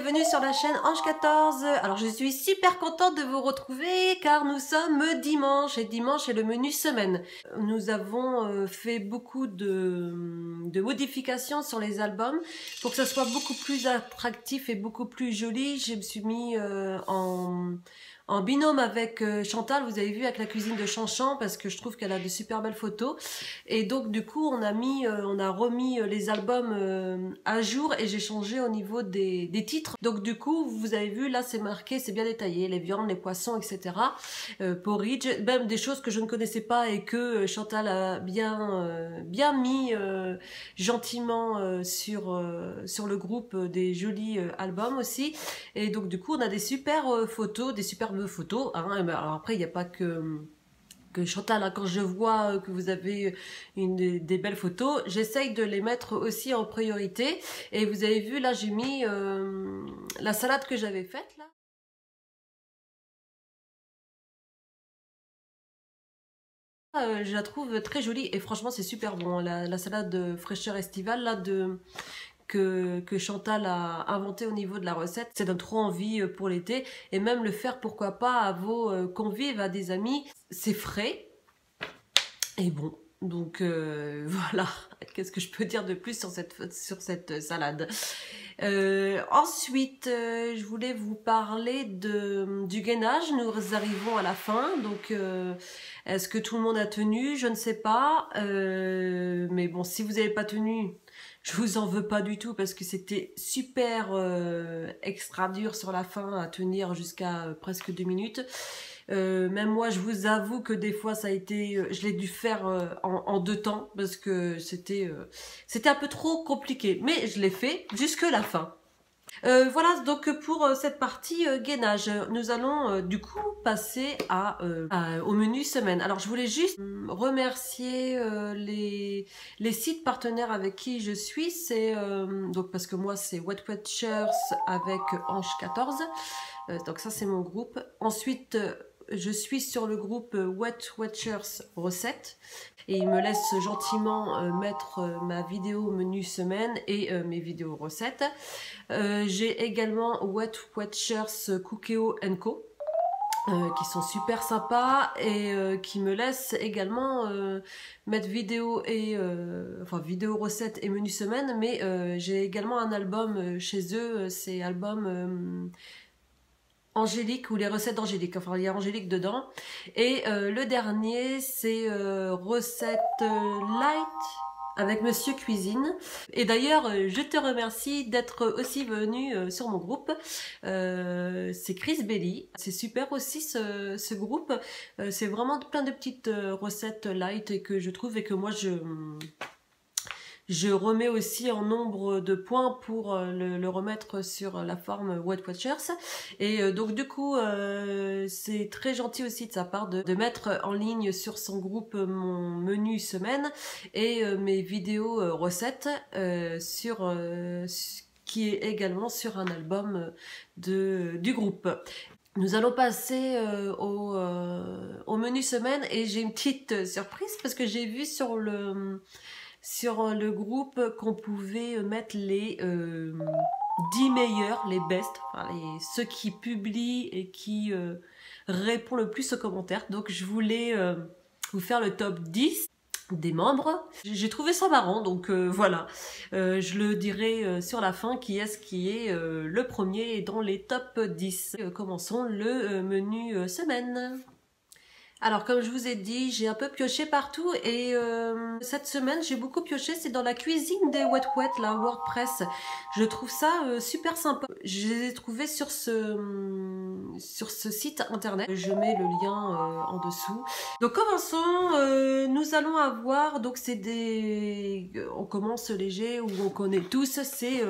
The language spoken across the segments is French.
bienvenue sur la chaîne Ange 14. Alors je suis super contente de vous retrouver car nous sommes dimanche et dimanche est le menu semaine. Nous avons fait beaucoup de modifications sur les albums pour que ça soit beaucoup plus attractif et beaucoup plus joli. Je me suis mis en binôme avec Chantal, vous avez vu, avec la cuisine de Chanchan, parce que je trouve qu'elle a de super belles photos. Et donc du coup on a remis les albums à jour et j'ai changé au niveau des titres. Donc du coup vous avez vu, là c'est marqué, c'est bien détaillé, les viandes, les poissons, etc. Porridge, même des choses que je ne connaissais pas et que Chantal a bien mis gentiment sur le groupe, des jolis albums aussi. Et donc du coup on a des super photos, des superbes photos, hein. Alors après il n'y a pas que Chantal, hein. Quand je vois que vous avez des belles photos, j'essaye de les mettre aussi en priorité. Et vous avez vu, là j'ai mis la salade que j'avais faite là. Je la trouve très jolie et franchement c'est super bon, la salade de fraîcheur estivale là que Chantal a inventé au niveau de la recette. Ça donne trop envie pour l'été et même le faire pourquoi pas à vos convives, à des amis. C'est frais et bon. Donc voilà, qu'est-ce que je peux dire de plus sur cette salade. Ensuite, je voulais vous parler du gainage. Nous arrivons à la fin, donc est-ce que tout le monde a tenu? Je ne sais pas, mais bon, si vous n'avez pas tenu, je vous en veux pas du tout parce que c'était super extra dur sur la fin à tenir jusqu'à presque 2 minutes. Même moi, je vous avoue que des fois, ça a été, je l'ai dû faire en 2 temps parce que c'était un peu trop compliqué. Mais je l'ai fait jusque la fin. Voilà donc pour cette partie gainage. Nous allons du coup passer au menu semaine. Alors je voulais juste remercier les sites partenaires avec qui je suis. C'est donc parce que moi c'est Wet Watchers avec Ange 14. Donc ça c'est mon groupe. Ensuite je suis sur le groupe Wet Watchers Recettes et il me laisse gentiment mettre ma vidéo menu semaine et mes vidéos recettes. J'ai également Wet Watchers Cookéo Co. Qui sont super sympas et qui me laissent également mettre vidéo et enfin vidéo recettes et menu semaine, mais j'ai également un album chez eux, c'est album Angélique ou les recettes d'Angélique, enfin il y a Angélique dedans. Et le dernier c'est recettes light avec Monsieur Cuisine. Et d'ailleurs, je te remercie d'être aussi venu sur mon groupe. C'est Chris Belly. C'est super aussi ce groupe. C'est vraiment plein de petites recettes light et que je trouve et que moi je remets aussi en nombre de points pour le remettre sur la forme Wet Watchers. Et donc du coup, c'est très gentil aussi de sa part de mettre en ligne sur son groupe mon menu semaine et mes vidéos recettes qui est également sur un album du groupe. Nous allons passer au menu semaine et j'ai une petite surprise parce que j'ai vu sur le groupe qu'on pouvait mettre les 10 meilleurs, les best, enfin ceux qui publient et qui répondent le plus aux commentaires. Donc je voulais vous faire le top 10 des membres. J'ai trouvé ça marrant, donc voilà. Je le dirai sur la fin qui est le premier dans les top 10. Commençons le menu semaine. Alors comme je vous ai dit, j'ai un peu pioché partout et cette semaine j'ai beaucoup pioché, c'est dans la cuisine des Wet Wet, la WordPress. Je trouve ça super sympa. Je les ai trouvés sur ce site internet. Je mets le lien en dessous. Donc commençons, nous allons avoir, donc on commence léger, où on connaît tous, c'est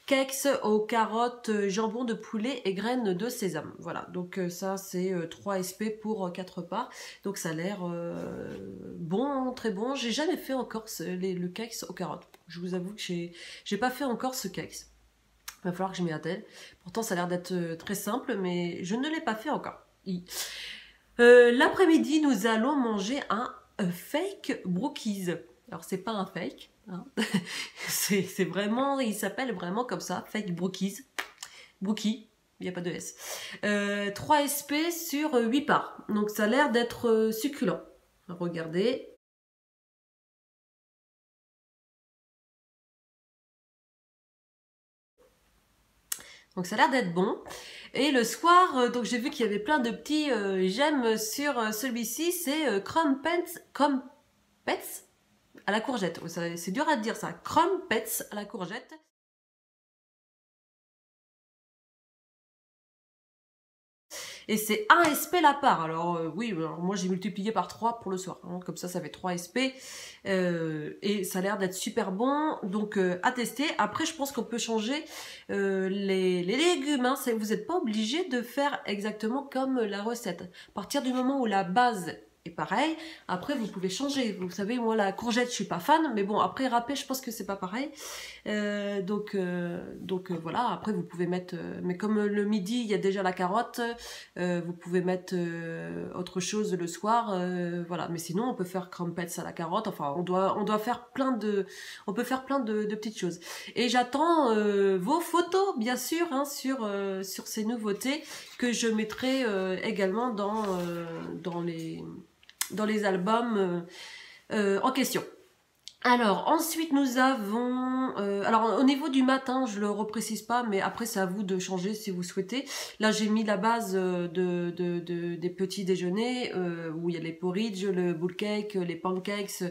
cakes aux carottes, jambon de poulet et graines de sésame. Voilà, donc ça c'est 3 SP pour 4 repas. Donc ça a l'air bon, très bon. J'ai jamais fait encore le cakes aux carottes. Je vous avoue que j'ai pas fait encore ce cakes. Il va falloir que je m'y attelle. Pourtant ça a l'air d'être très simple, mais je ne l'ai pas fait encore. L'après-midi, nous allons manger un fake brookies. Alors c'est pas un fake, hein. C'est vraiment, il s'appelle vraiment comme ça, fake brookies. Bookie, il n'y a pas de S. 3 SP sur 8 parts. Donc ça a l'air d'être succulent. Regardez. Donc ça a l'air d'être bon. Et le soir, donc j'ai vu qu'il y avait plein de petits j'aime sur celui-ci. C'est Crumpets à la courgette. C'est dur à dire ça. Crumpets à la courgette. Et c'est 1 SP la part. Alors oui, alors moi j'ai multiplié par 3 pour le soir. Hein. Comme ça fait 3 SP. Et ça a l'air d'être super bon. Donc à tester. Après je pense qu'on peut changer les légumes. Hein. Vous n'êtes pas obligé de faire exactement comme la recette. À partir du moment où la base est pareil, après vous pouvez changer. Vous savez, moi la courgette je suis pas fan. Mais bon, après râpé je pense que c'est pas pareil. Voilà, après vous pouvez mettre, mais comme le midi il y a déjà la carotte, vous pouvez mettre autre chose le soir, voilà. Mais sinon on peut faire crumpets à la carotte, enfin on doit faire on peut faire plein de petites choses. Et j'attends vos photos bien sûr hein, sur ces nouveautés que je mettrai également dans les albums en question. Alors, ensuite, nous avons... alors, au niveau du matin, je le reprécise pas, mais après, c'est à vous de changer si vous souhaitez. Là, j'ai mis la base des petits déjeuners, où il y a les porridge, le boule cake, les pancakes,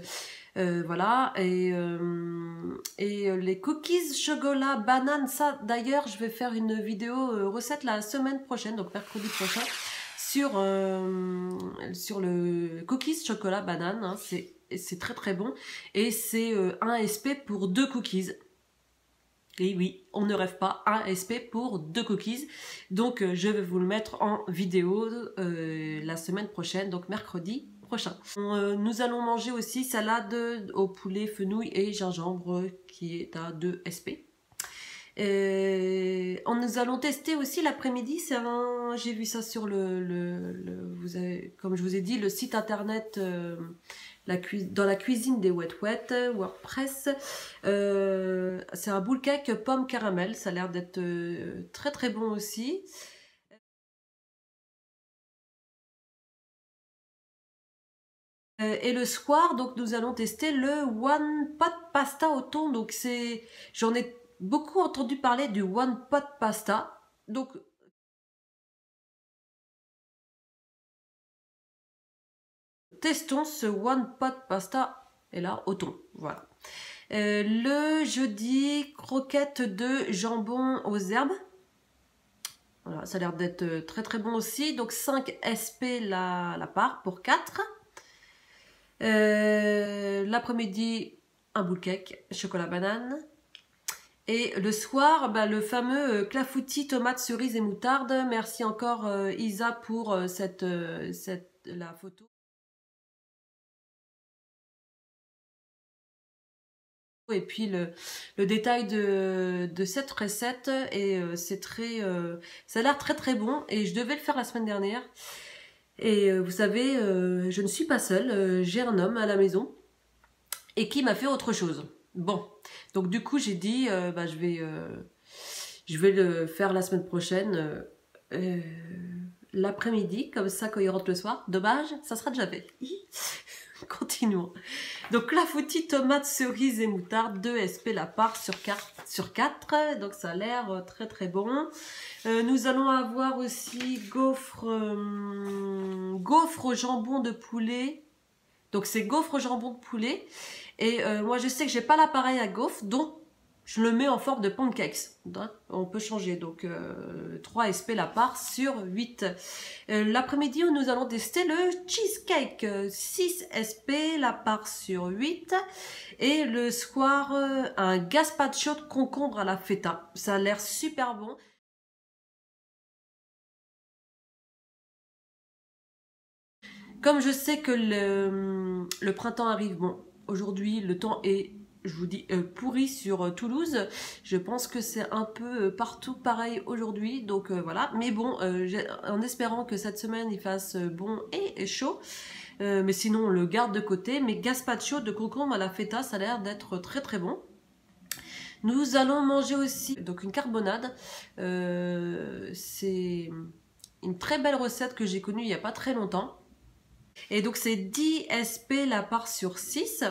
voilà. Et les cookies chocolat banane, ça, d'ailleurs, je vais faire une vidéo recette la semaine prochaine, donc mercredi prochain, sur le cookies chocolat banane, hein, c'est très très bon et c'est 1 SP pour 2 cookies. Et oui, on ne rêve pas, 1 SP pour 2 cookies. Donc je vais vous le mettre en vidéo la semaine prochaine, donc mercredi prochain. Nous allons manger aussi salade au poulet, fenouil et gingembre qui est à 2 SP. Nous allons tester aussi l'après-midi. J'ai vu ça sur comme je vous ai dit, le site internet dans la cuisine des Wet WordPress. C'est un boule cake pomme caramel. Ça a l'air d'être très très bon aussi. Et le soir, donc nous allons tester le One Pot Pasta au thon. Donc j'en ai beaucoup entendu parler du One Pot Pasta. Donc testons ce One Pot Pasta. Et là, au thon. Voilà. Le jeudi, croquettes de jambon aux herbes. Voilà, ça a l'air d'être très très bon aussi. Donc 5 SP la part pour 4. L'après-midi, un boule cake, chocolat banane. Et le soir, le fameux clafoutis, tomate, cerise et moutarde. Merci encore Isa pour la photo. Et puis le détail de cette recette, et c'est ça a l'air très très bon. Et je devais le faire la semaine dernière. Et vous savez, je ne suis pas seule, j'ai un homme à la maison et qui m'a fait autre chose. Bon, donc du coup j'ai dit, je vais le faire la semaine prochaine, l'après-midi, comme ça quand il rentre le soir. Dommage, ça sera déjà fait. Continuons. Donc clafoutis, tomate, cerise et moutarde, 2 SP la part sur 4. Donc ça a l'air très très bon. Nous allons avoir aussi gaufres au jambon de poulet. Donc c'est gaufres au jambon de poulet. Et moi je sais que j'ai pas l'appareil à gaufres, donc je le mets en forme de pancakes. On peut changer. Donc 3 SP la part sur 8. L'après-midi, nous allons tester le cheesecake. 6 SP la part sur 8. Et le soir, un gazpacho de concombre à la feta. Ça a l'air super bon. Comme je sais que le printemps arrive, bon, aujourd'hui le temps est, je vous dis, pourri sur Toulouse. Je pense que c'est un peu partout pareil aujourd'hui, donc voilà. Mais bon, en espérant que cette semaine il fasse bon et chaud, mais sinon on le garde de côté. Mais gazpacho de concombre à la feta, ça a l'air d'être très très bon. Nous allons manger aussi donc une carbonade. C'est une très belle recette que j'ai connue il n'y a pas très longtemps. Et donc c'est 10 SP la part sur 6.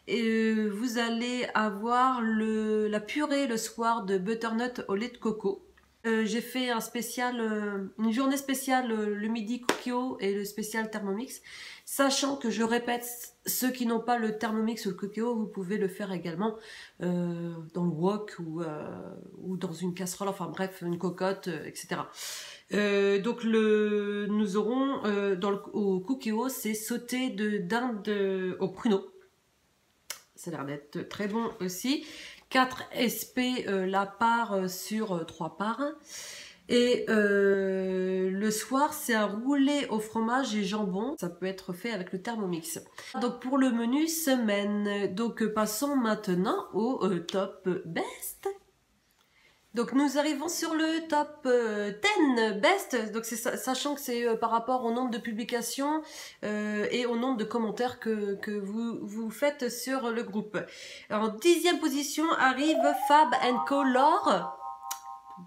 Et vous allez avoir la purée le soir de butternut au lait de coco. J'ai fait un spécial, une journée spéciale le midi Cookio et le spécial Thermomix. Sachant que je répète, ceux qui n'ont pas le Thermomix ou le Cookio, vous pouvez le faire également dans le wok ou dans une casserole, enfin bref, une cocotte, etc. Donc nous aurons au Cookio, c'est sauté de dinde au pruneau. Ça a l'air d'être très bon aussi. 4 SP la part sur 3 parts. Et le soir, c'est un roulé au fromage et jambon. Ça peut être fait avec le Thermomix. Donc pour le menu semaine, donc passons maintenant au top best. Donc nous arrivons sur le top 10 best, donc sachant que c'est par rapport au nombre de publications et au nombre de commentaires que vous faites sur le groupe. En 10e position arrive Fab & Color.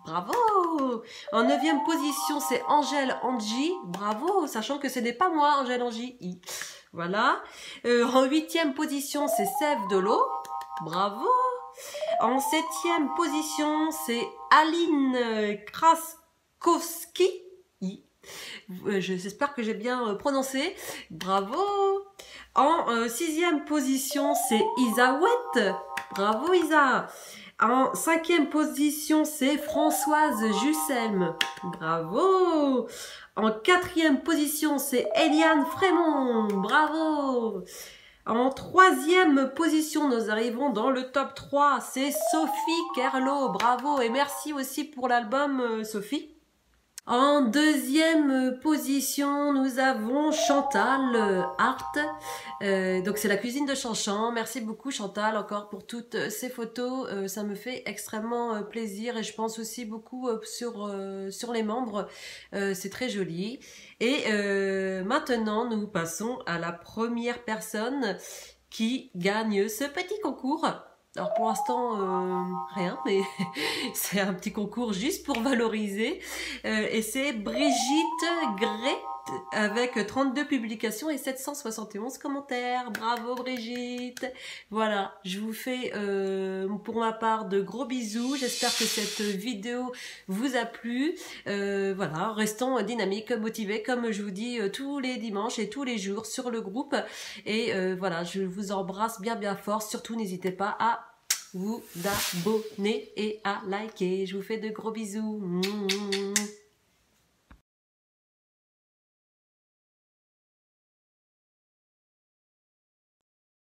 Bravo! En 9e position, c'est Angèle Angie. Bravo! Sachant que ce n'est pas moi, Angèle Angie. Voilà. En 8e position, c'est Sève de l'eau. Bravo! En 7e position, c'est Aline Kraskowski. J'espère que j'ai bien prononcé. Bravo! En 6e position, c'est Isawet. Bravo Isa! En 5e position, c'est Françoise Jusselme. Bravo! En 4e position, c'est Eliane Frémont. Bravo! En 3e position, nous arrivons dans le top 3, c'est Sophie Kerlo. Bravo et merci aussi pour l'album Sophie. En 2e position, nous avons Chantal Hart. Donc c'est la cuisine de Chanchan. Merci beaucoup Chantal encore pour toutes ces photos. Ça me fait extrêmement plaisir et je pense aussi beaucoup sur les membres. C'est très joli. Et maintenant, nous passons à la première personne qui gagne ce petit concours. Alors pour l'instant, rien, mais c'est un petit concours juste pour valoriser. Et c'est Brigitte Gray avec 32 publications et 771 commentaires. Bravo Brigitte! Voilà, je vous fais pour ma part de gros bisous. J'espère que cette vidéo vous a plu. Voilà, restons dynamiques, motivés, comme je vous dis tous les dimanches et tous les jours sur le groupe. Et voilà, je vous embrasse bien bien fort. Surtout, n'hésitez pas à vous abonner et à liker. Je vous fais de gros bisous.